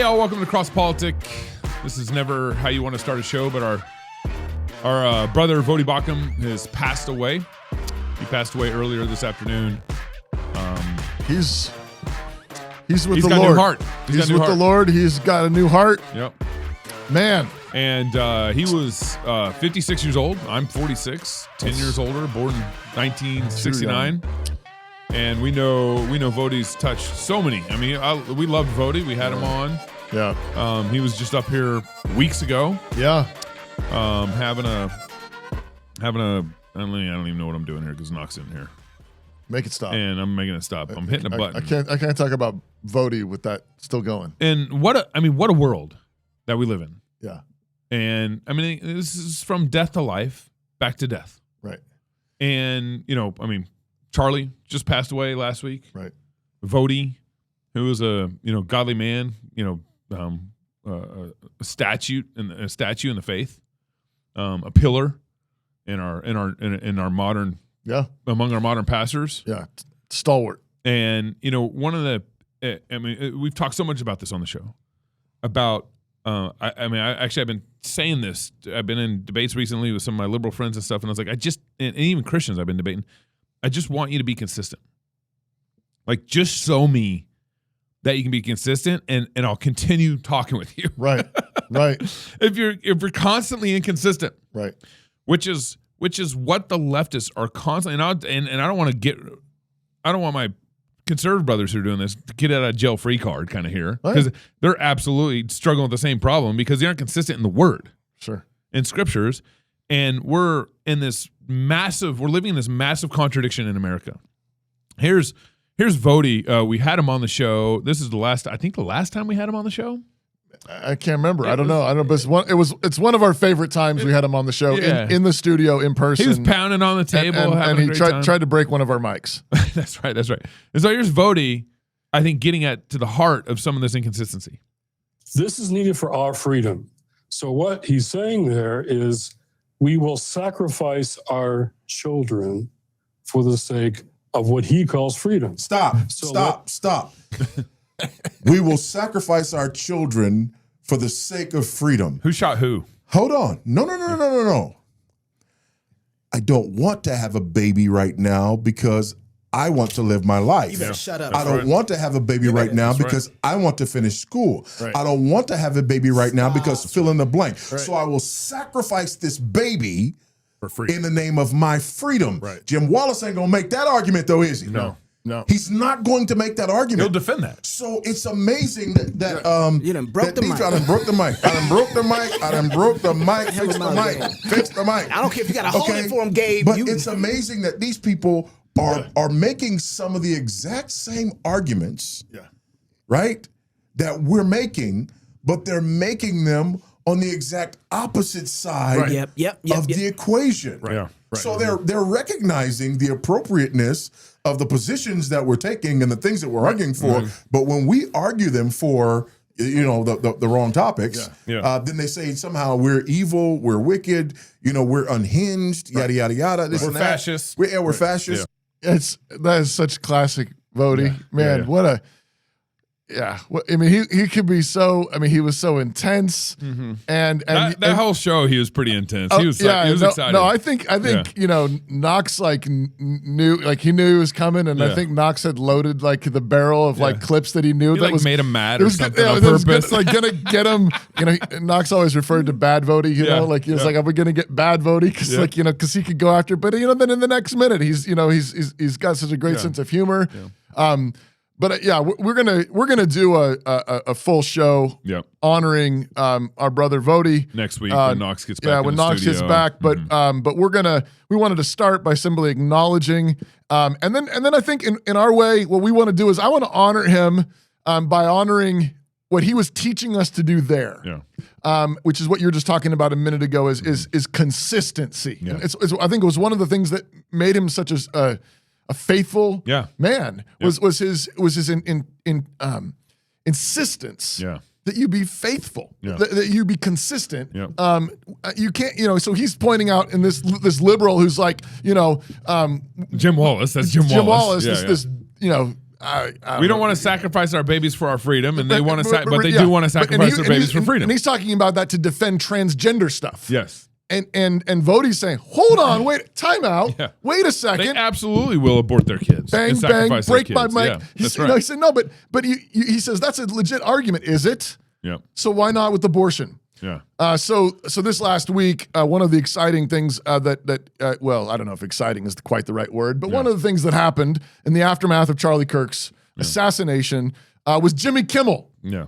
y'all, welcome to Cross Politic. This is never how you want to start a show, but our brother Voddie Baucham has passed away. He passed away earlier this afternoon. He's with the got a Lord. New heart. He's with the Lord. He's got a new heart. Yep. Man. And he was 56 years old. I'm 46, 10 years older, born in 1969. And we know Voddie's touched so many. I mean, we loved Voddie. We had him on. Yeah. He was just up here weeks ago. Yeah. Having a. I don't even know what I'm doing here because Knox in here. Make it stop. And I'm making it stop. I'm hitting a button. I can't talk about Voddie with that still going. And what a world that we live in. Yeah. And I mean, this is from death to life, back to death. Right. And Charlie just passed away last week. Right. Voddie, who was a godly man, a statue in the faith, a pillar in our modern among our modern pastors. Yeah, stalwart. And one of the we've talked so much about this on the show about I've been saying this. I've been in debates recently with some of my liberal friends and stuff, and I was like, and even Christians I've been debating. I just want you to be consistent. Like, just show me that you can be consistent, and I'll continue talking with you. Right. Right. If you're constantly inconsistent. Right. Which is what the leftists are constantly, and I don't want my conservative brothers who are doing this to get out of jail free card kind of here, because they're absolutely struggling with the same problem because they aren't consistent in the word. Sure. In scriptures. And we're living in this massive contradiction in America. Here's Voddie. We had him on the show. This is the last time we had him on the show. I can't remember. I don't know. But it's one of our favorite times we had him on the show in the studio in person. He was pounding on the table and he tried to break one of our mics. That's right. And so here's Voddie, I think, getting to the heart of some of this inconsistency. This is needed for our freedom. So what he's saying there is we will sacrifice our children for the sake of what he calls freedom. Stop. We will sacrifice our children for the sake of freedom. Who shot who? Hold on. No. I don't want to have a baby right now because I want to live my life. You better shut up. I don't want to have a baby right now because I want to finish school. Right. I don't want to have a baby right now because fill in the blank. Right. So I will sacrifice this baby for free in the name of my freedom. Right. Jim Wallace ain't going to make that argument though, is he? No. He's not going to make that argument. He'll defend that. So it's amazing that you done broke the mic. I done broke the mic. Fix the mic. I don't care if you got to hold it for him, Gabe. But it's amazing that these people are making some of the exact same arguments, right, that we're making, but they're making them on the exact opposite side of the equation. Right. Yeah. Right. So they're recognizing the appropriateness of the positions that we're taking and the things that we're arguing for. But when we argue them for the wrong topics, then they say somehow we're evil, we're wicked, we're unhinged, yada yada yada. We're fascist. We're fascist. That is such classic Voddie. Man, what a. Yeah, I mean, he could be so. I mean, he was so intense, and that whole show, he was pretty intense. He was excited. No, I think Knox knew, he knew he was coming, and I think Knox had loaded the barrel of clips that he knew he that was made him mad or something on purpose. purpose. Gonna get him. Knox always referred to bad Voddie. He was like, "Are we gonna get bad Voddie?" Because because he could go after. But then in the next minute, he's got such a great sense of humor. But we're gonna do a full show honoring our brother Voddie next week when Knox gets back. When Knox gets back, but we wanted to start by simply acknowledging, and then I think in our way, what we want to do is I want to honor him by honoring what he was teaching us to do there. Which is what you were just talking about a minute ago is consistency. Yeah. And I think it was one of the things that made him such a faithful man was his insistence that you be faithful, that you be consistent. You can't, so he's pointing out in this liberal who's like, Jim Wallace. That's Jim Wallace. This We don't want to sacrifice our babies for our freedom, and they want to, but they do want to sacrifice their babies for freedom. And he's talking about that to defend transgender stuff. Yes. And Voddie's saying, hold on, wait, time out. Yeah. Wait a second. They absolutely will abort their kids. Bang, bang, break my mic. Yeah, that's right. He said, no, but he says, that's a legit argument, is it? Yeah. So why not with abortion? Yeah. So this last week, one of the exciting things well, I don't know if exciting is quite the right word, but one of the things that happened in the aftermath of Charlie Kirk's assassination was Jimmy Kimmel. Yeah.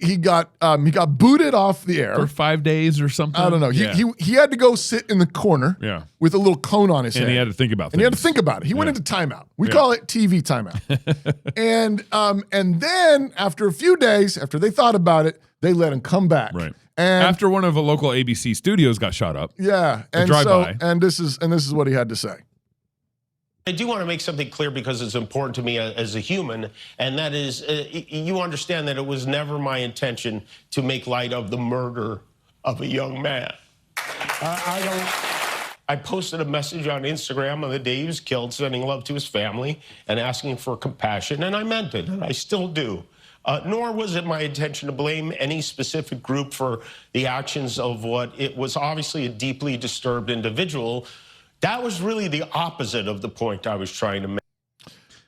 He got booted off the air for 5 days or something. I don't know. He had to go sit in the corner. Yeah. With a little cone on his head. And he had to think about things. And he had to think about it. He went into timeout. We call it TV timeout. and then after a few days, after they thought about it, they let him come back. Right. And after one of the local ABC studios got shot up. Yeah. And this is what he had to say. I do want to make something clear because it's important to me as a human, and that is, you understand that it was never my intention to make light of the murder of a young man. I posted a message on Instagram on the day he was killed, sending love to his family and asking for compassion, and I meant it, and I still do. Nor was it my intention to blame any specific group for the actions of what it was obviously a deeply disturbed individual. That was really the opposite of the point I was trying to make.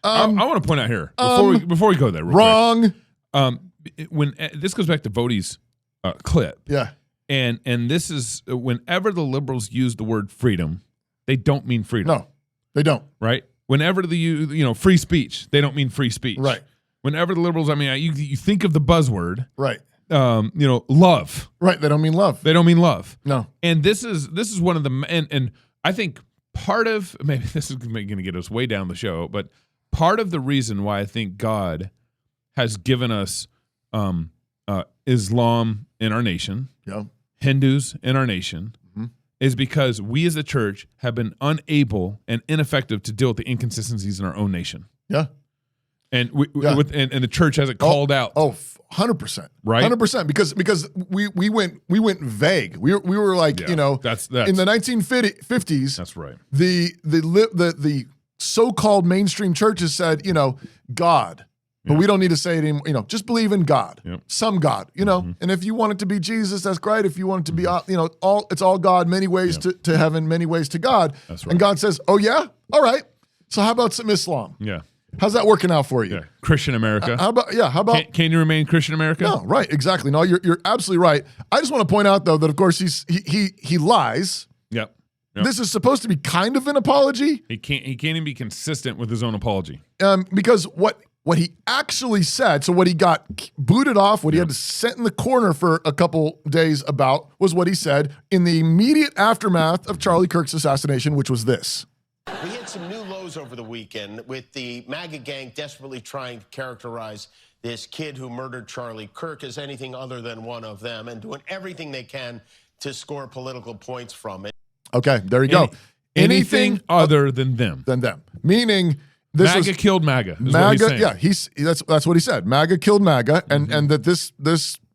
I want to point out here before we go there. Wrong. Quick, when this goes back to Voddie's clip. Yeah. And this is whenever the liberals use the word freedom, they don't mean freedom. No, they don't. Right. Whenever free speech, they don't mean free speech. Right. Whenever the liberals, you think of the buzzword. Right. Love. Right. They don't mean love. They don't mean love. No. And this is one of the and I think part of, maybe this is going to get us way down the show, but part of the reason why I think God has given us Islam in our nation, Hindus in our nation, is because we as a church have been unable and ineffective to deal with the inconsistencies in our own nation. Yeah. And and the church hasn't called out. 100%. Right? 100%. Because we went vague. We were like, that's in the 1950s. That's right. The so-called mainstream churches said, God. But we don't need to say it anymore. Just believe in God. Yep. Some God, And if you want it to be Jesus, that's great. If you want it to be it's all God, many ways to heaven, many ways to God. That's right. And God says, "Oh yeah? All right. So how about some Islam?" Yeah. How's that working out for you? Yeah. Christian America. How about can you remain Christian America? No, right, exactly. No, you're absolutely right. I just want to point out though that of course he lies. Yep. This is supposed to be kind of an apology. He can't even be consistent with his own apology. Because what he actually said, so what he got booted off, what he had to sit in the corner for a couple days about, was what he said in the immediate aftermath of Charlie Kirk's assassination, which was this. We had some new lows over the weekend with the MAGA gang desperately trying to characterize this kid who murdered Charlie Kirk as anything other than one of them and doing everything they can to score political points from it. Okay, there you go. Anything other than them. Meaning MAGA killed MAGA. MAGA, that's what he said. MAGA killed MAGA, and that this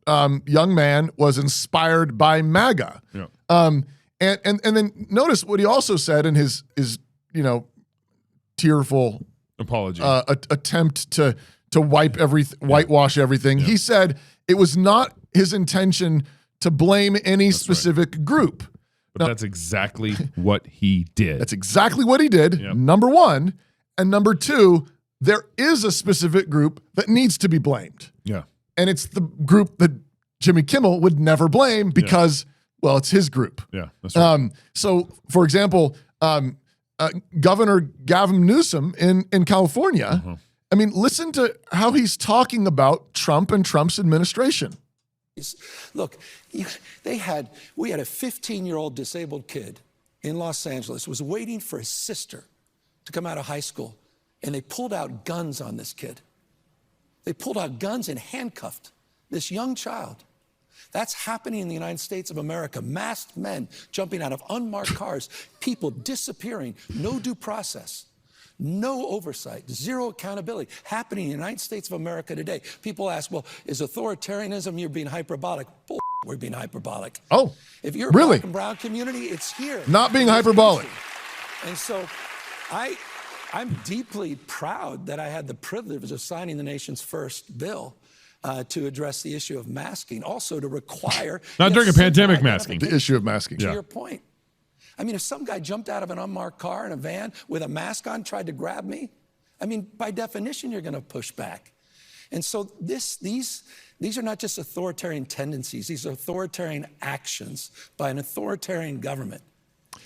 young man was inspired by MAGA. Yeah. And then notice what he also said in his tearful apology attempt to whitewash everything. Yeah. He said it was not his intention to blame any specific group. But that's exactly what he did. That's exactly what he did. Yep. Number one. And number two, there is a specific group that needs to be blamed. Yeah. And it's the group that Jimmy Kimmel would never blame because, well, it's his group. Yeah, that's right. So, for example, Governor Gavin Newsom in California, listen to how he's talking about Trump and Trump's administration. Look, we had a 15-year-old disabled kid in Los Angeles was waiting for his sister to come out of high school, and they pulled out guns on this kid. They pulled out guns and handcuffed this young child. That's happening in the United States of America. Masked men jumping out of unmarked cars, people disappearing, no due process, no oversight, zero accountability, happening in the United States of America today. People ask, well, is authoritarianism, you're being hyperbolic? Bull, we're being hyperbolic. Oh, if you're really? Black and brown community, it's here. Not being hyperbolic. And so I I'm deeply proud that I had the privilege of signing the nation's first bill to address the issue of masking, also to require not during a pandemic masking. The issue of masking. To your point. I mean, if some guy jumped out of an unmarked car in a van with a mask on, tried to grab me, I mean, by definition, you're going to push back. And so these are not just authoritarian tendencies. These are authoritarian actions by an authoritarian government.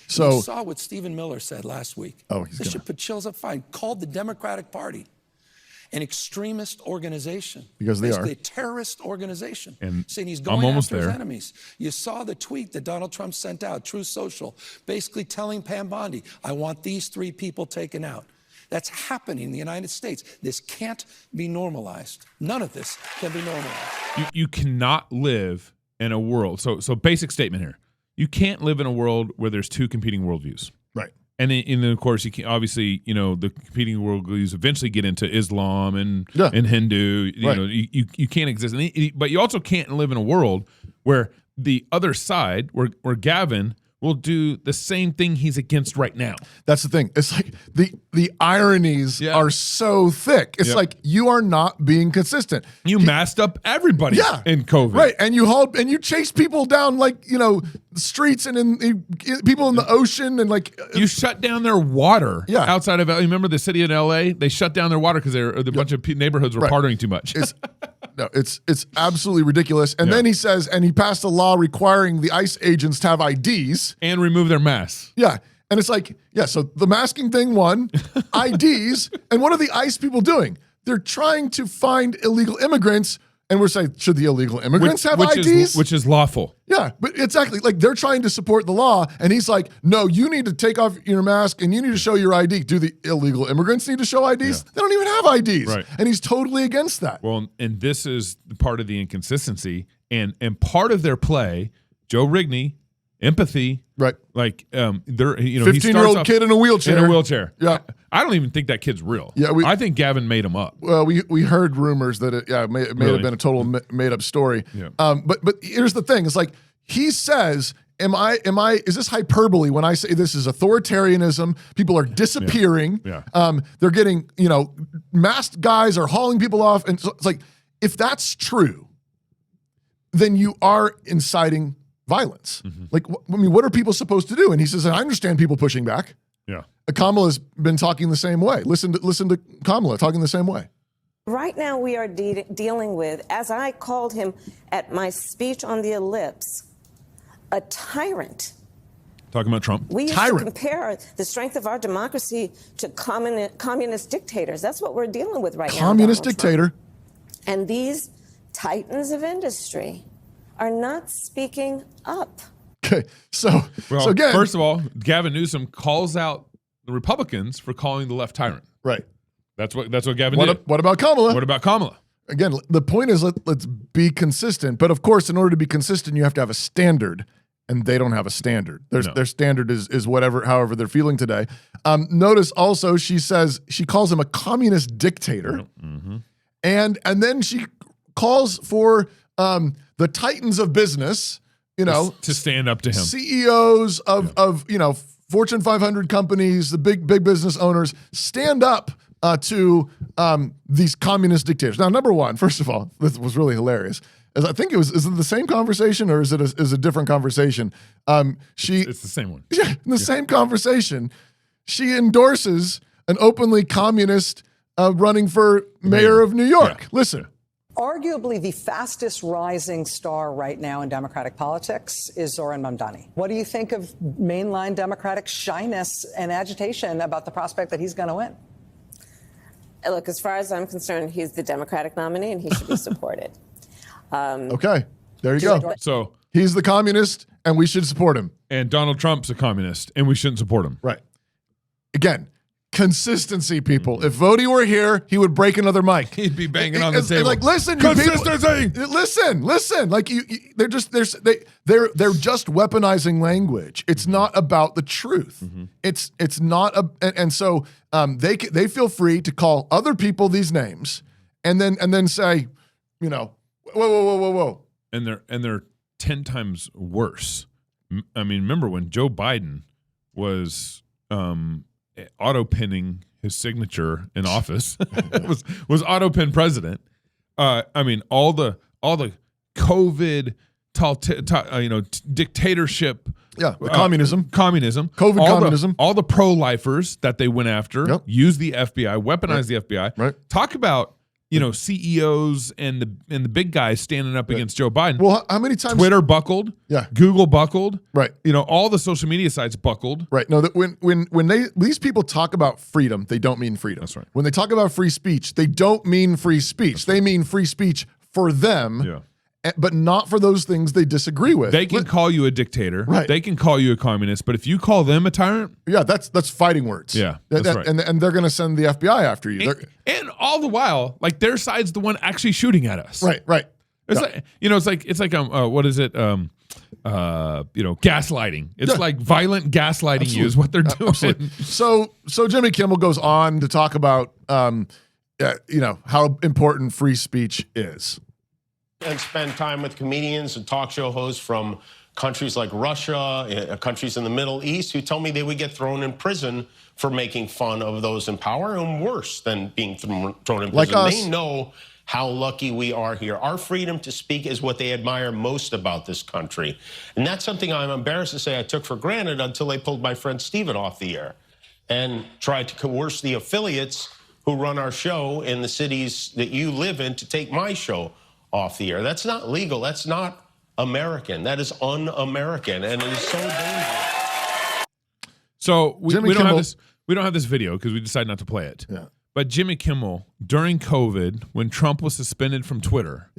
So you saw what Stephen Miller said last week. This should put chills up. Fine. Called the Democratic Party an extremist organization. Because they are. A terrorist organization. And saying he's going almost after his there. enemies. You saw the tweet that Donald Trump sent out, Truth Social, basically telling Pam Bondi, I want these 3 people taken out. That's happening in the United States. This can't be normalized. None of this can be normalized. You cannot live in a world. So basic statement here. You can't live in a world where there's 2 competing worldviews. Right. And then, of course, you can obviously, the competing worldviews eventually get into Islam and Hindu. You can't exist. But you also can't live in a world where the other side, where Gavin will do the same thing he's against right now. That's the thing. It's like the ironies are so thick. It's like you are not being consistent. You masked up everybody in COVID. Right. And you chase people down streets and in people in the ocean and you shut down their water outside of remember the city in LA? They shut down their water because a bunch of neighborhoods were partying too much. It's absolutely ridiculous. And then he says, and he passed a law requiring the ICE agents to have IDs. And remove their masks. Yeah. And it's so the masking thing, one, IDs. And what are the ICE people doing? They're trying to find illegal immigrants. And we're saying, should the illegal immigrants have IDs? Which is lawful. Yeah, but exactly. They're trying to support the law. And he's like, no, you need to take off your mask and you need to show your ID. Do the illegal immigrants need to show IDs? Yeah. They don't even have IDs. Right. And he's totally against that. Well, and this is part of the inconsistency. And part of their play, Joe Rigney, empathy. Right. They're, 15-year-old kid in a wheelchair. In a wheelchair. Yeah. I don't even think that kid's real. Yeah, I think Gavin made him up. Well, we heard rumors that it may have been a total made up story. Yeah. But here's the thing: it's he says, is this hyperbole when I say this is authoritarianism? People are disappearing. Yeah. They're getting masked guys are hauling people off, and so it's if that's true, then you are inciting violence. Mm-hmm. What are people supposed to do? And he says, I understand people pushing back. Yeah. Kamala's been talking the same way. Listen to Kamala talking the same way. Right now we are dealing with, as I called him at my speech on the ellipse, a tyrant. Talking about Trump. We used to compare the strength of our democracy to communist dictators. That's what we're dealing with right now. Communist dictator. And these titans of industry are not speaking up. Okay, so again, first of all, Gavin Newsom calls out the Republicans for calling the left tyrant. Right. That's what Gavin did. What about Kamala? What about Kamala? Again, the point is let's be consistent. But of course, in order to be consistent, you have to have a standard, and they don't have a standard. Their standard is however they're feeling today. Notice also she calls him a communist dictator, mm-hmm. and then she calls for the titans of business. To stand up to him. CEOs of Fortune 500 companies, the big business owners, stand up to these communist dictators. Now, number one, first of all, this was really hilarious. I think is it the same conversation or is it a different conversation? It's the same one. Yeah, in the same conversation, she endorses an openly communist running for mayor of New York. Yeah. Listen. Arguably the fastest rising star right now in Democratic politics is Zoran Mamdani. What do you think of mainline Democratic shyness and agitation about the prospect that he's going to win? Look, as far as I'm concerned, he's the Democratic nominee and he should be supported. Okay, there you go. So he's the communist and we should support him. And Donald Trump's a communist and we shouldn't support him. Right. Again, consistency, people. If Voddie were here, he would break another mic. He'd be banging on the table. Listen, consistency. Listen. They're just weaponizing language. It's not about the truth. Mm-hmm. It's not and so they feel free to call other people these names and then say, whoa. And they're 10 times worse. I mean, remember when Joe Biden was auto pinning his signature in office was autopin president. I mean, all the COVID, dictatorship. Yeah, the communism, COVID communism, all the pro-lifers that they went after, used the FBI, weaponized the FBI. Right. Talk about CEOs and the big guys standing up against Joe Biden. Well, how many times Twitter buckled? Yeah. Google buckled. Right. All the social media sites buckled. Right. No, that when these people talk about freedom, they don't mean freedom. That's right. When they talk about free speech, they don't mean free speech. They mean free speech for them. Yeah. But not for those things they disagree with. They can call you a dictator. Right. They can call you a communist. But if you call them a tyrant, yeah, that's fighting words. Yeah, that's right. And they're going to send the FBI after you. And all the while, like their side's the one actually shooting at us. Right. It's like what is it? Gaslighting. It's like violent gaslighting. Absolutely. You is what they're doing. Absolutely. So Jimmy Kimmel goes on to talk about how important free speech is. And spend time with comedians and talk show hosts from countries like Russia, countries in the Middle East, who tell me they would get thrown in prison for making fun of those in power, and worse than being thrown in prison. Like us. They know how lucky we are here. Our freedom to speak is what they admire most about this country. And that's something I'm embarrassed to say I took for granted until they pulled my friend Steven off the air and tried to coerce the affiliates who run our show in the cities that you live in to take my show off the air. That's not legal. That's not American. That is un-American, and it is so dangerous. So we don't have this. We don't have this video because we decided not to play it. Yeah. But Jimmy Kimmel, during COVID, when Trump was suspended from Twitter,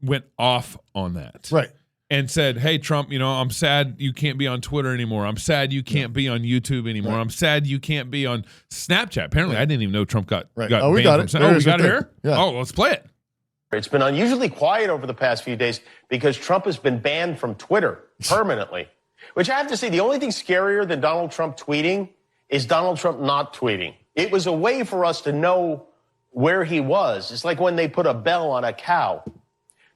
went off on that. Right. And said, "Hey, Trump, I'm sad you can't be on Twitter anymore. I'm sad you can't be on YouTube anymore. I'm sad you can't be on Snapchat." Apparently, I didn't even know Trump got we banned got it. from Snapchat. Oh, we got it here? Yeah. Oh, let's play it. It's been unusually quiet over the past few days because Trump has been banned from Twitter permanently, which I have to say, the only thing scarier than Donald Trump tweeting is Donald Trump not tweeting. It was a way for us to know where he was. It's like when they put a bell on a cow.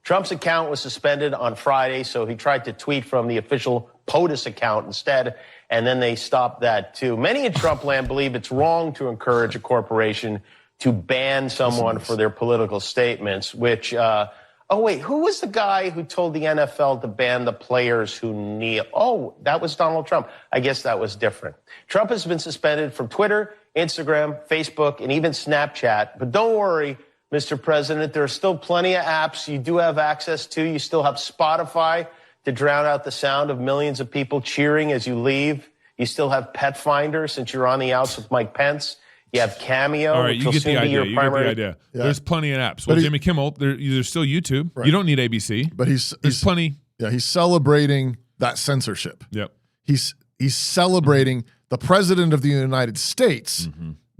Trump's account was suspended on Friday, so he tried to tweet from the official POTUS account instead, and then they stopped that too. Many in Trump land believe it's wrong to encourage a corporation to ban someone for their political statements, which, who was the guy who told the NFL to ban the players who kneel? Oh, that was Donald Trump. I guess that was different. Trump has been suspended from Twitter, Instagram, Facebook, and even Snapchat. But don't worry, Mr. President, there are still plenty of apps you do have access to. You still have Spotify to drown out the sound of millions of people cheering as you leave. You still have Pet Finder since you're on the outs with Mike Pence. You have Cameo. All right, you get the idea. You get the idea. Yeah. There's plenty of apps. Well, Jimmy Kimmel, there's still YouTube. Right. You don't need ABC. But there's plenty. Yeah, he's celebrating that censorship. Yep. He's celebrating the president of the United States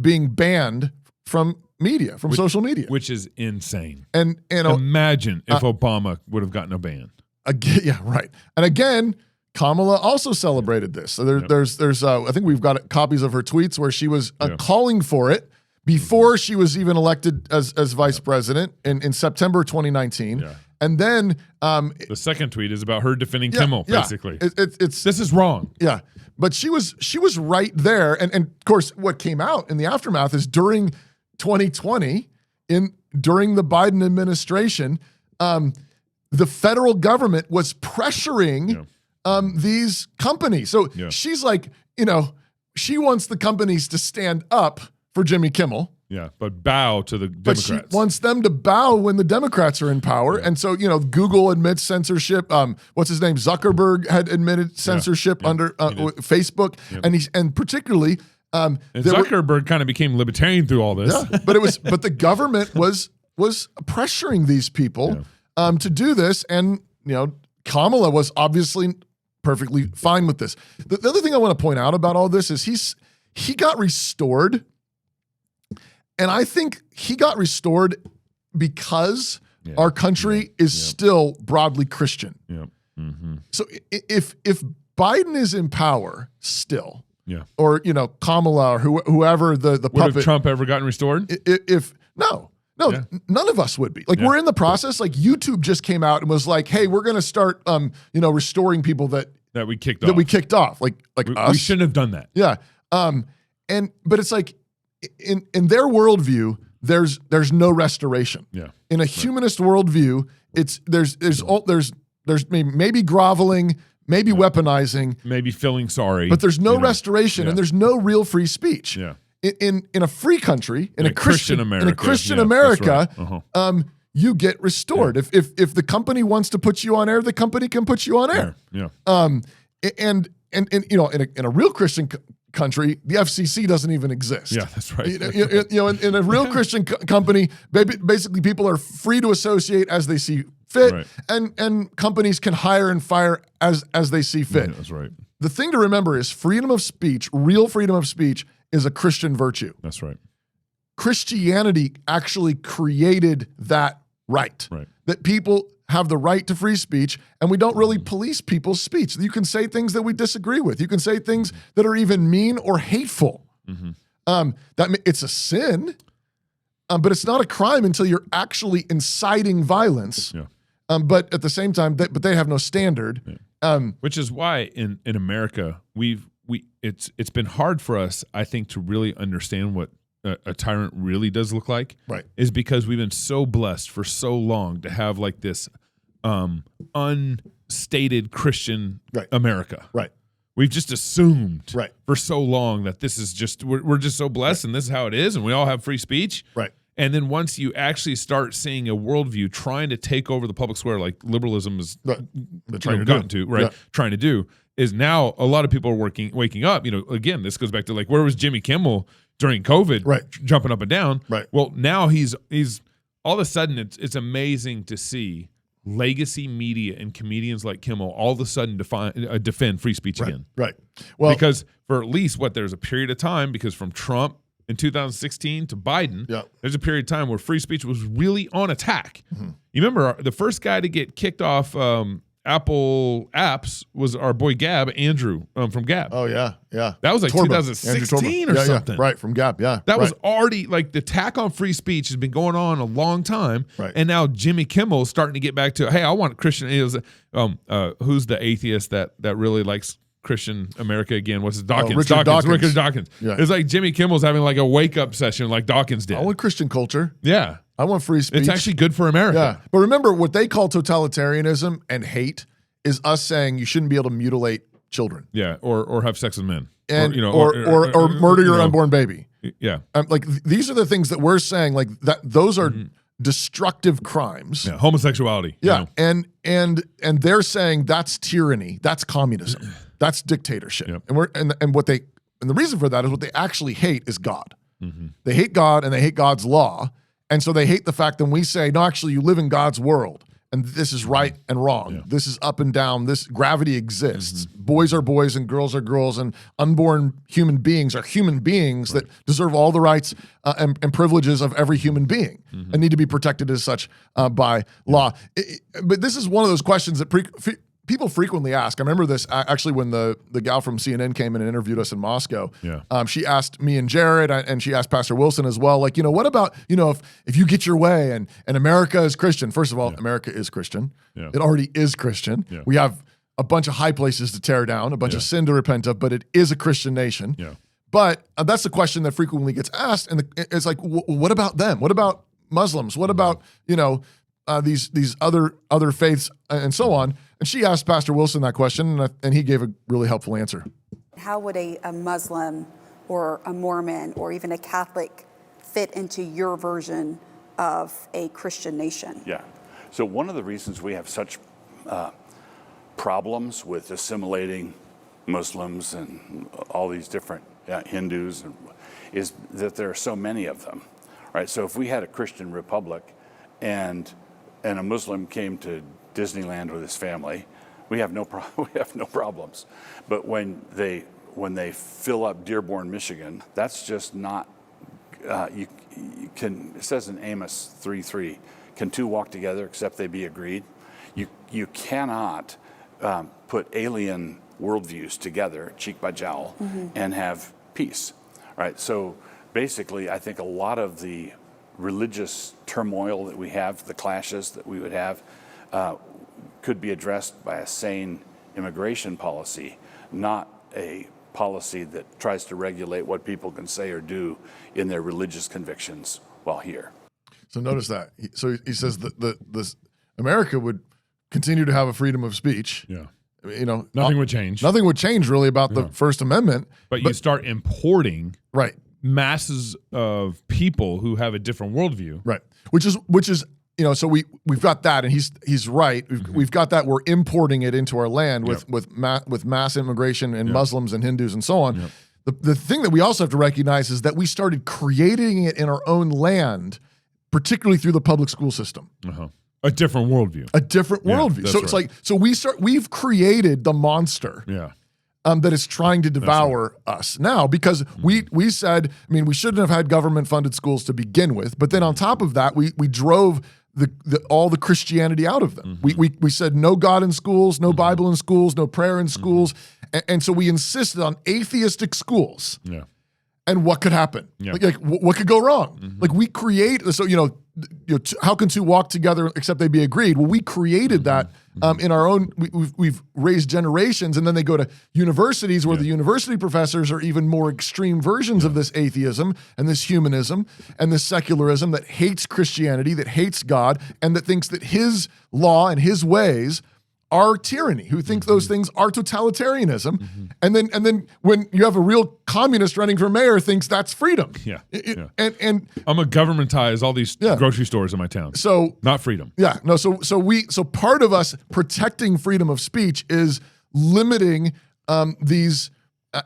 being banned from media, from social media, which is insane. And imagine if Obama would have gotten a ban. Again, yeah, right. And again, Kamala also celebrated this. So there's I think we've got copies of her tweets where she was calling for it before she was even elected as vice president in September 2019. Yeah. And then the second tweet is about her defending Kimmel, basically. This is wrong. Yeah. But she was right there. And of course, what came out in the aftermath is during 2020, during the Biden administration, the federal government was pressuring these companies. So she's like, she wants the companies to stand up for Jimmy Kimmel. Yeah, but bow to the Democrats. But she wants them to bow when the Democrats are in power. Yeah. And so, Google admits censorship. What's his name? Zuckerberg had admitted censorship under Facebook. Yep. And particularly... and Zuckerberg kind of became libertarian through all this. Yeah, but the government was pressuring these people to do this. And, Kamala was obviously perfectly fine with this. The other thing I want to point out about all this is he got restored. And I think he got restored because our country is still broadly Christian. Yeah. Mm-hmm. So if Biden is in power still, or Kamala or whoever the puppet, would have Trump ever gotten restored? None of us would be. Like we're in the process. Like YouTube just came out and was like, "Hey, we're going to start restoring people that we kicked off. Like us. We shouldn't have done that. Yeah. But it's like, in their worldview, there's no restoration. Yeah. In a humanist worldview, there's maybe groveling, maybe weaponizing, maybe feeling sorry, but there's no restoration and there's no real free speech. Yeah. In a free country, in a Christian America, America, you get restored. Yeah. If the company wants to put you on air, the company can put you on air. Yeah. And you know, in a real Christian country, the FCC doesn't even exist. Yeah, that's right. You know, in a real Christian company, basically people are free to associate as they see fit, Right. and companies can hire and fire as they see fit. Yeah, that's right. The thing to remember is freedom of speech, real freedom of speech, is a Christian virtue. That's right. Christianity actually created that right. That people have the right to free speech, and we don't really police people's speech. You can say things that we disagree with. You can say things that are even mean or hateful. It's a sin, but it's not a crime until you're actually inciting violence. Yeah. But at the same time, they have no standard. Yeah. Which is why in America it's been hard for us, I think, to really understand what a tyrant really does look like. Right. Is because we've been so blessed for so long to have like this unstated Christian America. Right. We've just assumed right. for so long that this is just we're just so blessed and this is how it is and we all have free speech. Right. And then once you actually start seeing a worldview trying to take over the public square, like liberalism is trying to do, is now a lot of people are waking up. You know, again, this goes back to like, where was Jimmy Kimmel during COVID, jumping up and down? Right. Well, now he's all of a sudden it's amazing to see legacy media and comedians like Kimmel all of a sudden defend free speech again. Right. Well, because for at least there's a period of time, because from Trump in 2016 to Biden, there's a period of time where free speech was really on attack. Mm-hmm. You remember the first guy to get kicked off Apple apps was our boy Gab, Andrew from Gab. Oh, yeah. That was like 2016 or something. Right, from Gab, That was already, like, the attack on free speech has been going on a long time. Right. And now Jimmy Kimmel is starting to get back to, hey, I want Christian. Who's the atheist that really likes Christian America again? What's his Dawkins? Richard Dawkins. Yeah. It's like Jimmy Kimmel's having like a wake-up session like Dawkins did. I want Christian culture. Yeah. I want free speech. It's actually good for America. Yeah. But remember, what they call totalitarianism and hate is us saying you shouldn't be able to mutilate children. Yeah, or have sex with men. And, or murder your unborn baby. Yeah. Like, these are the things that we're saying, like, that those are destructive crimes. Yeah, homosexuality. Yeah. And they're saying that's tyranny, that's communism, that's dictatorship. Yep. And the reason for that is what they actually hate is God. Mm-hmm. They hate God and they hate God's law. And so they hate the fact that when we say, no, actually you live in God's world and this is right and wrong. Yeah. This is up and down. This gravity exists. Mm-hmm. Boys are boys and girls are girls, and unborn human beings are human beings that deserve all the rights and privileges of every human being and need to be protected as such by law. But this is one of those questions that people frequently ask. I remember this actually when the gal from CNN came in and interviewed us in Moscow. Yeah. She asked me and Jared, and she asked Pastor Wilson as well, like, what about, if you get your way and America is Christian. First of all, America is Christian. Yeah. It already is Christian. Yeah. We have a bunch of high places to tear down, a bunch of sin to repent of, but it is a Christian nation. Yeah. But that's the question that frequently gets asked. And it's like, what about them? What about Muslims? What about, these other faiths and so on? And she asked Pastor Wilson that question, and he gave a really helpful answer. How would a Muslim or a Mormon or even a Catholic fit into your version of a Christian nation? Yeah. So one of the reasons we have such problems with assimilating Muslims and all these different Hindus is that there are so many of them, right? So if we had a Christian republic and a Muslim came to Disneyland with his family, we have no problems. But when they fill up Dearborn, Michigan, that's just not. You can. It says in Amos 3:3, can two walk together except they be agreed? You cannot put alien worldviews together, cheek by jowl, and have peace, right? So basically, I think a lot of the religious turmoil that we have, the clashes that we would have, could be addressed by a sane immigration policy, not a policy that tries to regulate what people can say or do in their religious convictions while here. So notice that. So he says that this America would continue to have a freedom of speech. Yeah. You know, Nothing would change. Nothing would change really about the First Amendment. But you start importing right masses of people who have a different worldview. Right. Which is you know, so we've got that, and he's right. We've got that. We're importing it into our land with mass immigration and Muslims and Hindus and so on. Yep. The thing that we also have to recognize is that we started creating it in our own land, particularly through the public school system. A different worldview. A different worldview. So it's like we've created the monster. Yeah. That is trying to devour us now, because we said, I mean, we shouldn't have had government funded schools to begin with, but then on top of that, we drove all the Christianity out of them. We said no God in schools, no Bible in schools, no prayer in schools, and so we insisted on atheistic schools. Yeah. And what could happen? Yeah. Like what could go wrong? Like we create, so how can two walk together except they be agreed? Well, we created that in our own. We've raised generations, and then they go to universities where the university professors are even more extreme versions of this atheism and this humanism and this secularism that hates Christianity, that hates God, and that thinks that His law and His ways are tyranny, who think those things are totalitarianism. And then when you have a real communist running for mayor thinks that's freedom. And I'm gonna governmentize all these grocery stores in my town. So not freedom. Yeah. No, so part of us protecting freedom of speech is limiting these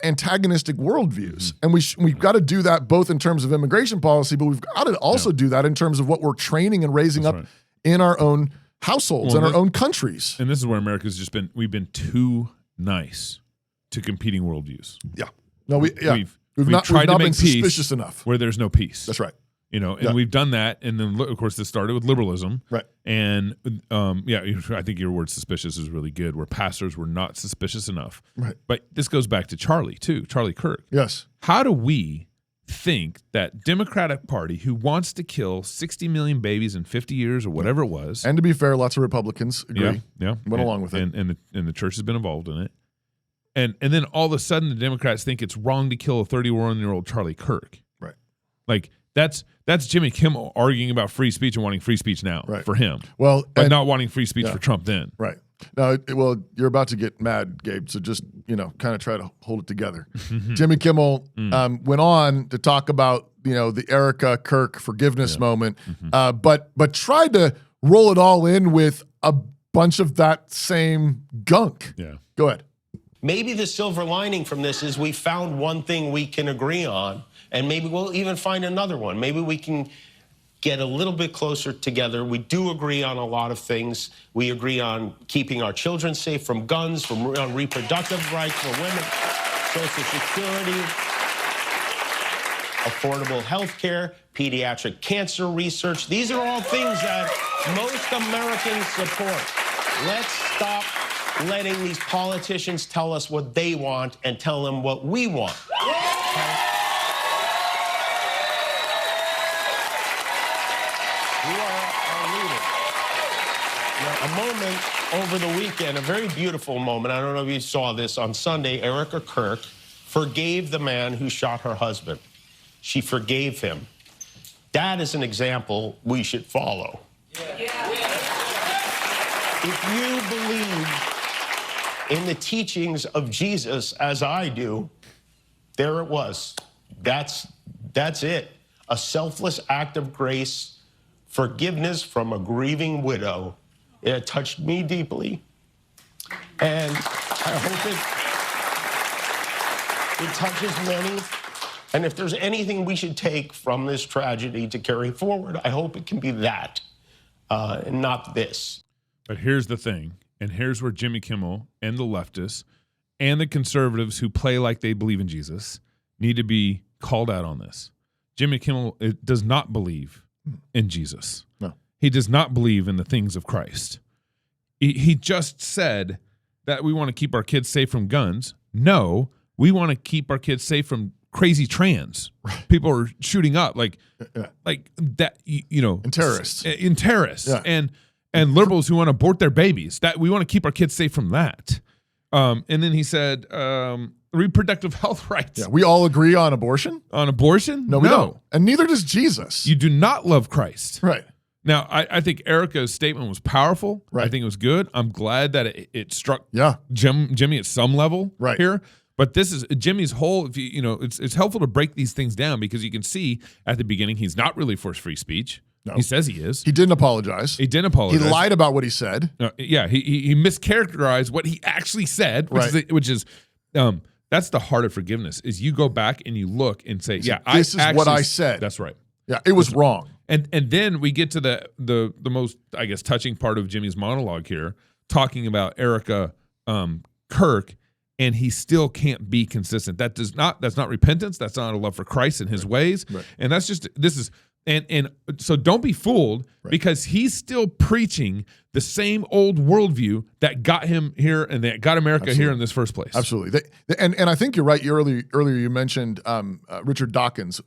antagonistic worldviews. And we've got to do that both in terms of immigration policy, but we've got to also do that in terms of what we're training and raising up in our own households in our own countries. And this is where America's just we've been too nice to competing worldviews. Yeah. No, we've not tried to make been peace suspicious enough where there's no peace. That's right. You know, and we've done that, and then of course this started with liberalism, right? And I think your word "suspicious" is really good. Where pastors were not suspicious enough, right? But this goes back to Charlie Kirk. Yes. How do we think that Democratic Party, who wants to kill 60 million babies in 50 years or whatever it was, and to be fair, lots of Republicans agree, went along with it, and the church has been involved in it, and then all of a sudden the Democrats think it's wrong to kill a 31-year-old Charlie Kirk, right? Like that's Jimmy Kimmel arguing about free speech and wanting free speech now for him, well, but not wanting free speech for Trump then, right? No, well, you're about to get mad, Gabe, so just, kind of try to hold it together. Jimmy Kimmel went on to talk about, the Erica Kirk forgiveness moment, but tried to roll it all in with a bunch of that same gunk. Yeah. Go ahead. Maybe the silver lining from this is we found one thing we can agree on, and maybe we'll even find another one. Maybe we can get a little bit closer together. We do agree on a lot of things. We agree on keeping our children safe from guns, on reproductive rights for women, Social Security, affordable health care, pediatric cancer research. These are all things that most Americans support. Let's stop letting these politicians tell us what they want and tell them what we want. Okay? A moment over the weekend, a very beautiful moment. I don't know if you saw this on Sunday. Erica Kirk forgave the man who shot her husband. She forgave him. That is an example we should follow. If you believe in the teachings of Jesus, as I do, there it was. That's it. A selfless act of grace, forgiveness from a grieving widow. It touched me deeply, and I hope it touches many. And if there's anything we should take from this tragedy to carry forward, I hope it can be that, and not this. But here's the thing, and here's where Jimmy Kimmel and the leftists and the conservatives who play like they believe in Jesus need to be called out on this. Jimmy Kimmel does not believe in Jesus. No. He does not believe in the things of Christ. He just said that we want to keep our kids safe from guns. No, we want to keep our kids safe from crazy trans. People are shooting up like that, and terrorists. In terrorists. Yeah. And liberals who want to abort their babies. That we want to keep our kids safe from that. And then he said reproductive health rights. Yeah, we all agree on abortion? On abortion? No, we don't. And neither does Jesus. You do not love Christ. Right. Now, I think Erica's statement was powerful. Right. I think it was good. I'm glad that it struck Yeah. Jimmy at some level Right. here. But this is Jimmy's whole, if you know, it's helpful to break these things down because you can see at the beginning he's not really for free speech. No. He says he is. He didn't apologize. He didn't apologize. He lied about what he said. Yeah, he mischaracterized what he actually said, which is that's the heart of forgiveness. Is you go back and you look and say, yeah, this is what I said. That's right. Yeah, it was wrong. And then we get to the most, I guess, touching part of Jimmy's monologue here, talking about Erica Kirk, and he still can't be consistent. That's not repentance. That's not a love for Christ and his ways. Right. And that's just and so don't be fooled because he's still preaching the same old worldview that got him here and that got America here in this first place. Absolutely. And I think you're right. Earlier you mentioned Richard Dawkins.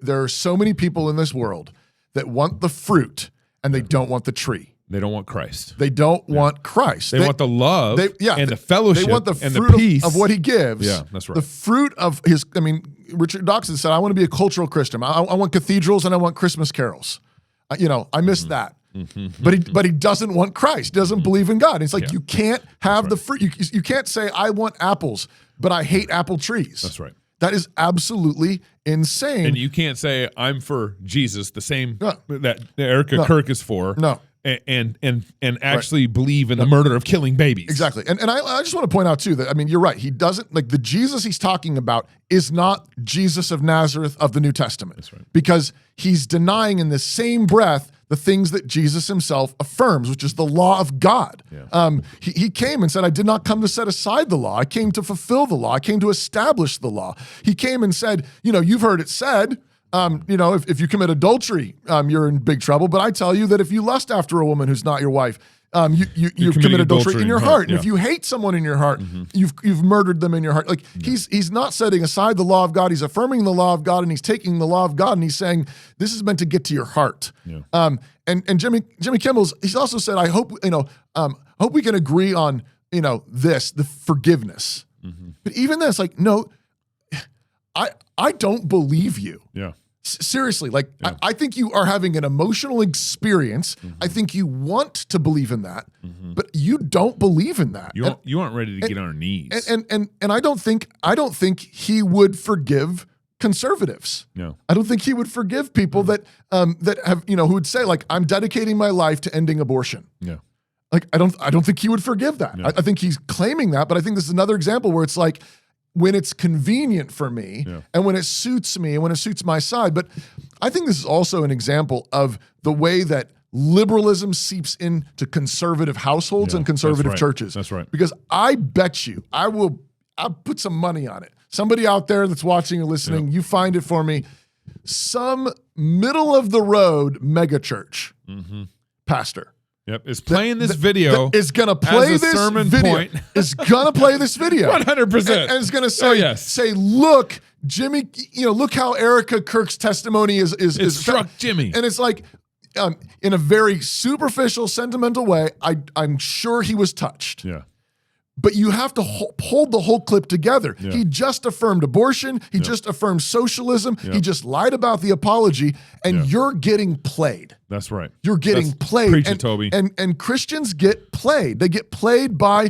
There are so many people in this world that want the fruit and they don't want the tree. They don't want Christ. They don't want Christ. They want the love and the fellowship they want the and fruit the peace of what he gives. Yeah, that's right. The fruit of his, Richard Dawkins said, I want to be a cultural Christian. I want cathedrals and I want Christmas carols. I miss that. Mm-hmm. But he doesn't want Christ. He doesn't believe in God. And it's like, you can't have the fruit. You can't say, I want apples, but I hate apple trees. That's right. That is absolutely insane. And you can't say, I'm for Jesus, the same that Erica Kirk is for. No. And actually believe in the murder of killing babies. Exactly. And I just want to point out too that, you're right. He doesn't, like, the Jesus he's talking about is not Jesus of Nazareth of the New Testament. That's right. Because he's denying in the same breath the things that Jesus himself affirms, which is the law of God. Yeah. He came and said, I did not come to set aside the law. I came to fulfill the law. I came to establish the law. He came and said, you've heard it said, if you commit adultery, you're in big trouble. But I tell you that if you lust after a woman who's not your wife, you commit adultery in your heart. And if you hate someone in your heart, you've murdered them in your heart. Like he's not setting aside the law of God. He's affirming the law of God, and he's taking the law of God and he's saying this is meant to get to your heart. Yeah. And Jimmy Kimmel's he's also said, I hope we can agree on the forgiveness. Mm-hmm. But even this, like, no, I don't believe you. Yeah. Seriously, like, I think you are having an emotional experience. Mm-hmm. I think you want to believe in that, but you don't believe in that. You aren't ready to get on your knees. And I don't think he would forgive conservatives. No. I don't think he would forgive people that have, who would say, like, I'm dedicating my life to ending abortion. Yeah. Like, I don't think he would forgive that. No. I think he's claiming that, but I think this is another example where it's like, when it's convenient for me and when it suits me and when it suits my side. But I think this is also an example of the way that liberalism seeps into conservative households and conservative churches. That's right. Because I bet you, I'll put some money on it. Somebody out there that's watching or listening, you find it for me. Some middle of the road mega church pastor. Yep, is playing this video. Is going to play this sermon video. Point. Is going to play this video. 100%. And it's going to say, say, look, Jimmy, look how Erica Kirk's testimony is struck Jimmy. And it's like, in a very superficial, sentimental way, I'm sure he was touched. Yeah. But you have to hold the whole clip together. Yeah. He just affirmed abortion. He just affirmed socialism. He just lied about the apology, and you're getting played. That's right. You're getting played. Preach it, Toby. And Christians get played. They get played by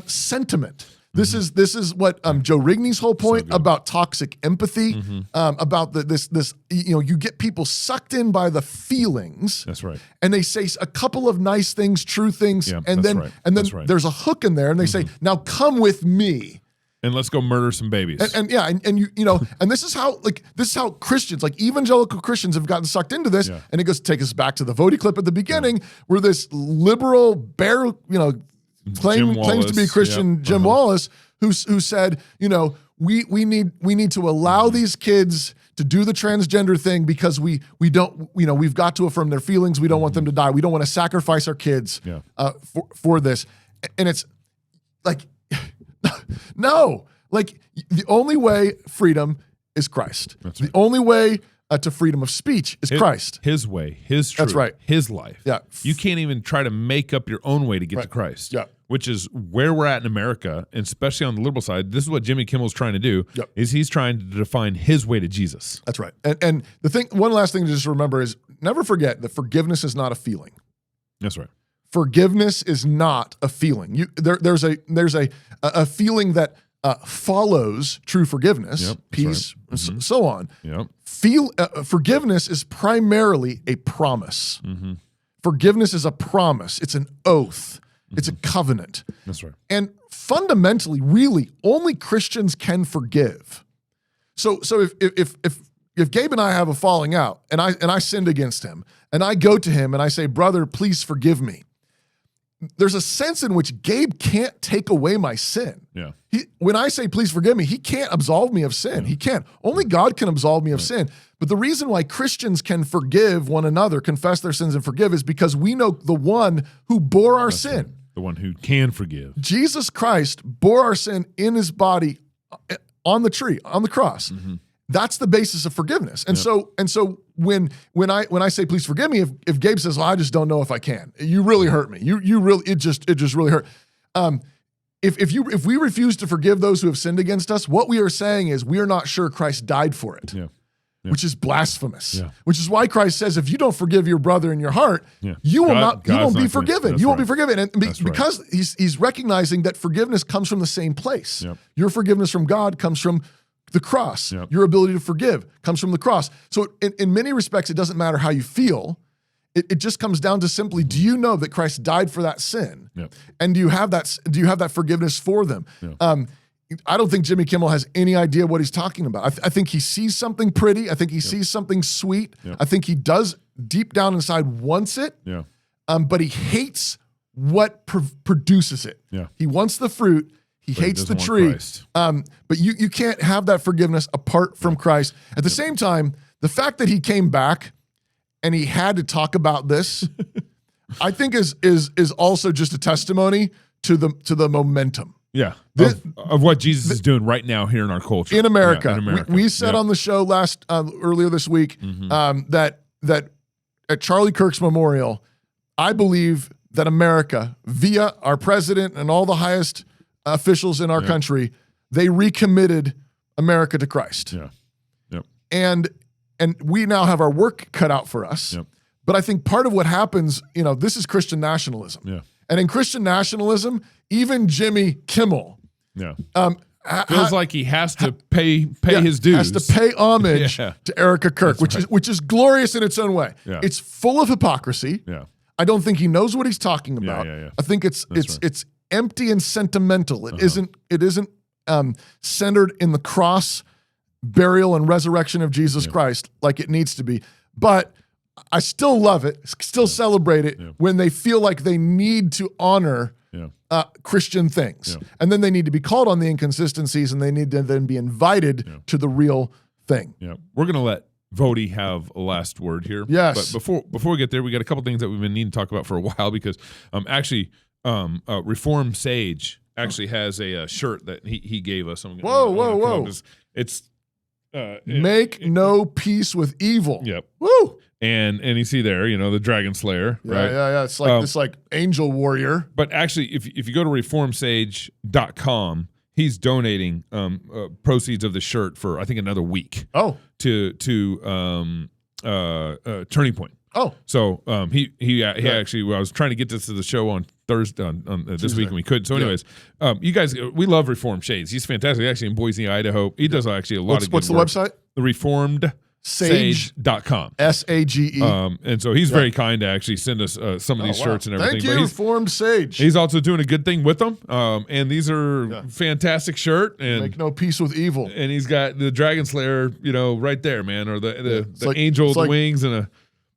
sentiment. This is what Joe Rigney's whole point about toxic empathy, about this you get people sucked in by the feelings. That's right. And they say a couple of nice things, true things, and then there's a hook in there, and they say, "Now come with me." And let's go murder some babies. And this is how Christians, like evangelical Christians, have gotten sucked into this. Yeah. And it goes take us back to the Voddie clip at the beginning, where this liberal bear, claims to be a Christian, Jim Wallace, who said, we need to allow these kids to do the transgender thing because we don't, we've got to affirm their feelings. We don't want them to die. We don't want to sacrifice our kids for this. And it's like, no, like the only way freedom is Christ. That's right. The only way to freedom of speech is Christ. His way, his truth, That's right. his life. Yeah. You can't even try to make up your own way to get to Christ. Yeah. Which is where we're at in America, and especially on the liberal side. This is what Jimmy Kimmel's trying to do, is he's trying to define his way to Jesus. That's right. And the thing, one last thing to just remember is never forget that forgiveness is not a feeling. That's right. Forgiveness is not a feeling. There's a feeling that follows true forgiveness, peace, so on. Yep. Forgiveness is primarily a promise. Forgiveness is a promise. It's an oath. It's a covenant. That's right. And fundamentally, really, only Christians can forgive. So if Gabe and I have a falling out, and I sinned against him, and I go to him and I say, brother, please forgive me, there's a sense in which Gabe can't take away my sin. Yeah. When I say, please forgive me, he can't absolve me of sin. He can't. Only God can absolve me of sin. But the reason why Christians can forgive one another, confess their sins and forgive, is because we know the one who bore our sin. Right. The one who can forgive. Jesus Christ bore our sin in his body on the tree, on the cross. That's the basis of forgiveness. And so when I say please forgive me, if Gabe says, well, I just don't know if I can, you really hurt me. You really it just really hurt. If we refuse to forgive those who have sinned against us, what we are saying is we are not sure Christ died for it. Which is blasphemous. Which is why Christ says, if you don't forgive your brother in your heart, you won't be forgiven. You won't be forgiven. And because he's recognizing that forgiveness comes from the same place. Your forgiveness from God comes from the cross. Your ability to forgive comes from the cross. So in many respects, it doesn't matter how you feel. It just comes down to simply, do you know that Christ died for that sin? And do you have that forgiveness for them? I don't think Jimmy Kimmel has any idea what he's talking about. I think he sees something pretty. I think he sees something sweet. I think he does deep down inside wants it. But he hates what produces it. He wants the fruit. He hates the tree. But you can't have that forgiveness apart from Christ. At the same time, the fact that he came back and he had to talk about this, I think is also just a testimony to the momentum. Of what Jesus is doing right now here in our culture. In America. We said on the show earlier this week that at Charlie Kirk's memorial, I believe that America, via our president and all the highest officials in our country, they recommitted America to Christ. And we now have our work cut out for us. But I think part of what happens, this is Christian nationalism. And in Christian nationalism, even Jimmy Kimmel feels like he has to pay his dues. Has to pay homage to Erica Kirk, which is glorious in its own way. It's full of hypocrisy. I don't think he knows what he's talking about. I think it's empty and sentimental. It isn't centered in the cross, burial, and resurrection of Jesus Christ like it needs to be. But I still love it, still celebrate it when they feel like they need to honor Christian things. And then they need to be called on the inconsistencies, and they need to then be invited to the real thing. We're going to let Voddie have a last word here. Yes. But before we get there, we got a couple things that we've been needing to talk about for a while, because Reformed Sage actually has a shirt that he gave us. Whoa. It's make no peace with evil. Woo! And you see there, the Dragon Slayer, right? Yeah. It's like this angel warrior. But actually, if you go to reformsage.com, he's donating proceeds of the shirt for I think another week. To Turning Point. So he actually, I was trying to get this to the show on Thursday on this week and we couldn't. So anyways, you guys, we love Reformed Shades. He's fantastic. Actually in Boise, Idaho. He does actually a lot of good What's the work. website? The Reformed Sage.com. SAGE. And so he's very kind to actually send us some of these shirts and everything. Thank you, Reformed Sage. He's also doing a good thing with them. And these are fantastic shirt. And make no peace with evil. And he's got the Dragon Slayer, right there, man, or the angel with wings and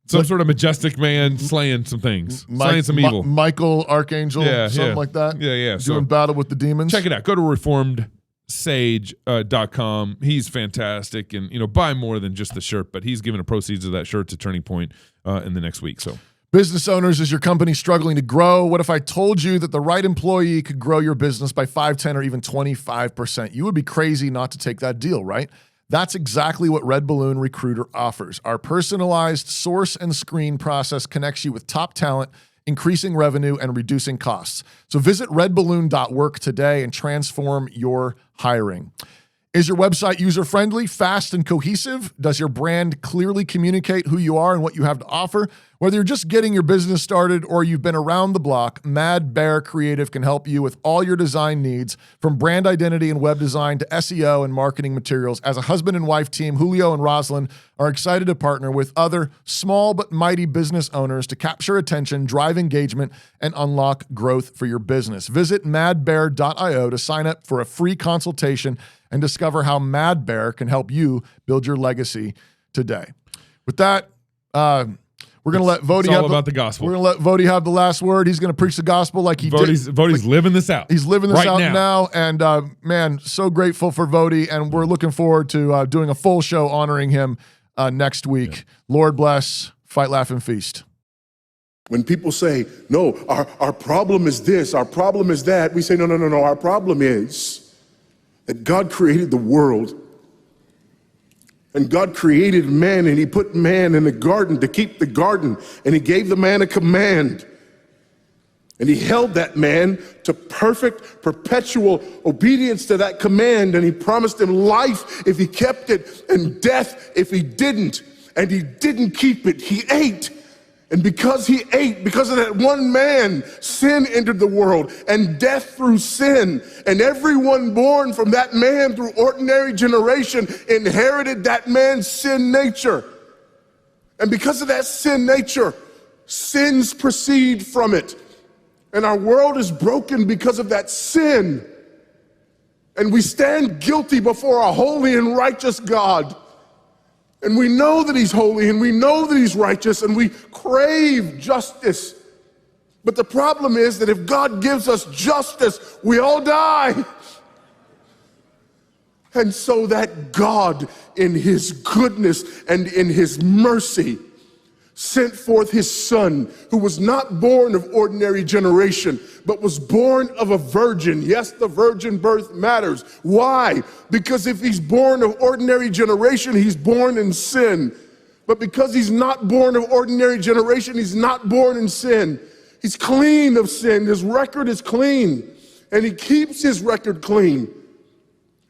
some sort of majestic man slaying some things, slaying some evil. Michael, Archangel, something like that. Doing battle with the demons. Check it out. Go to reformedsage.com. He's fantastic, and buy more than just the shirt, but he's giving the proceeds of that shirt to Turning Point in the next week. So, business owners, is your company struggling to grow? What if I told you that the right employee could grow your business by 5, 10, or even 25%? You would be crazy not to take that deal, right? That's exactly what Red Balloon Recruiter offers. Our personalized source and screen process connects you with top talent, increasing revenue and reducing costs. So visit redballoon.work today and transform your hiring. Is your website user-friendly, fast, and cohesive? Does your brand clearly communicate who you are and what you have to offer? Whether you're just getting your business started or you've been around the block, Mad Bear Creative can help you with all your design needs, from brand identity and web design to SEO and marketing materials. As a husband and wife team, Julio and Rosalind are excited to partner with other small but mighty business owners to capture attention, drive engagement, and unlock growth for your business. Visit madbear.io to sign up for a free consultation and discover how Mad Bear can help you build your legacy today. With that, we're going to let Voddie have about the gospel. We're going to let Voddie have the last word. He's going to preach the gospel like he did. Voddie's living this out. He's living this right out now. And man, so grateful for Voddie. And we're looking forward to doing a full show honoring him next week. Yeah. Lord bless, fight, laugh, and feast. When people say, no, our problem is this, our problem is that, we say, no. Our problem is that God created the world, and God created man, and he put man in the garden to keep the garden, and he gave the man a command, and he held that man to perfect, perpetual obedience to that command, and he promised him life if he kept it, and death if he didn't, and he didn't keep it. He ate. And because he ate, because of that one man, sin entered the world and death through sin. And everyone born from that man through ordinary generation inherited that man's sin nature. And because of that sin nature, sins proceed from it. And our world is broken because of that sin. And we stand guilty before a holy and righteous God. And we know that he's holy, and we know that he's righteous, and we crave justice. But the problem is that if God gives us justice, we all die. And so that God, in his goodness and in his mercy, sent forth his son, who was not born of ordinary generation, but was born of a virgin. Yes, the virgin birth matters. Why? Because if he's born of ordinary generation, he's born in sin. But because he's not born of ordinary generation, he's not born in sin. He's clean of sin. His record is clean. And he keeps his record clean.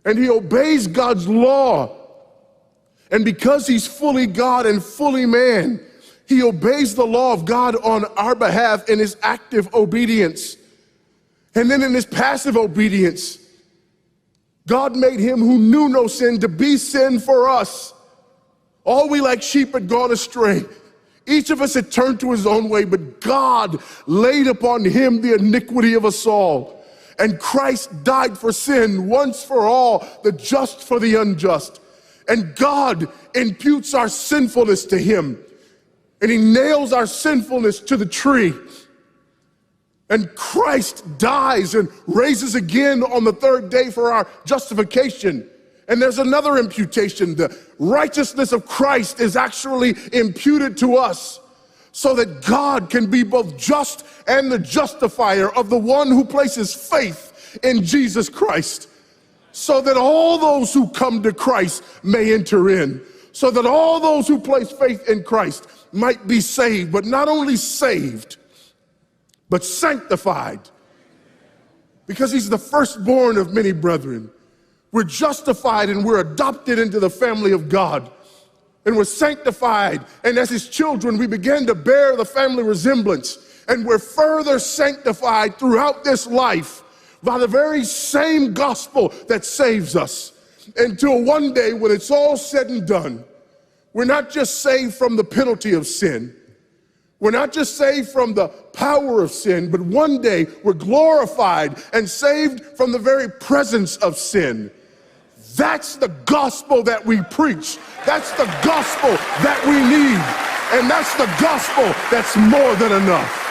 And he obeys God's law. And because he's fully God and fully man, he obeys the law of God on our behalf in his active obedience. And then in his passive obedience, God made him who knew no sin to be sin for us. All we like sheep had gone astray. Each of us had turned to his own way, but God laid upon him the iniquity of us all. And Christ died for sin once for all, the just for the unjust. And God imputes our sinfulness to him. And he nails our sinfulness to the tree. And Christ dies and raises again on the third day for our justification. And there's another imputation. The righteousness of Christ is actually imputed to us so that God can be both just and the justifier of the one who places faith in Jesus Christ. So that all those who come to Christ may enter in. So that all those who place faith in Christ might be saved, but not only saved, but sanctified. Because he's the firstborn of many brethren. We're justified and we're adopted into the family of God. And we're sanctified. And as his children, we begin to bear the family resemblance. And we're further sanctified throughout this life by the very same gospel that saves us. Until one day when it's all said and done, we're not just saved from the penalty of sin. We're not just saved from the power of sin, but one day we're glorified and saved from the very presence of sin. That's the gospel that we preach. That's the gospel that we need. And that's the gospel that's more than enough.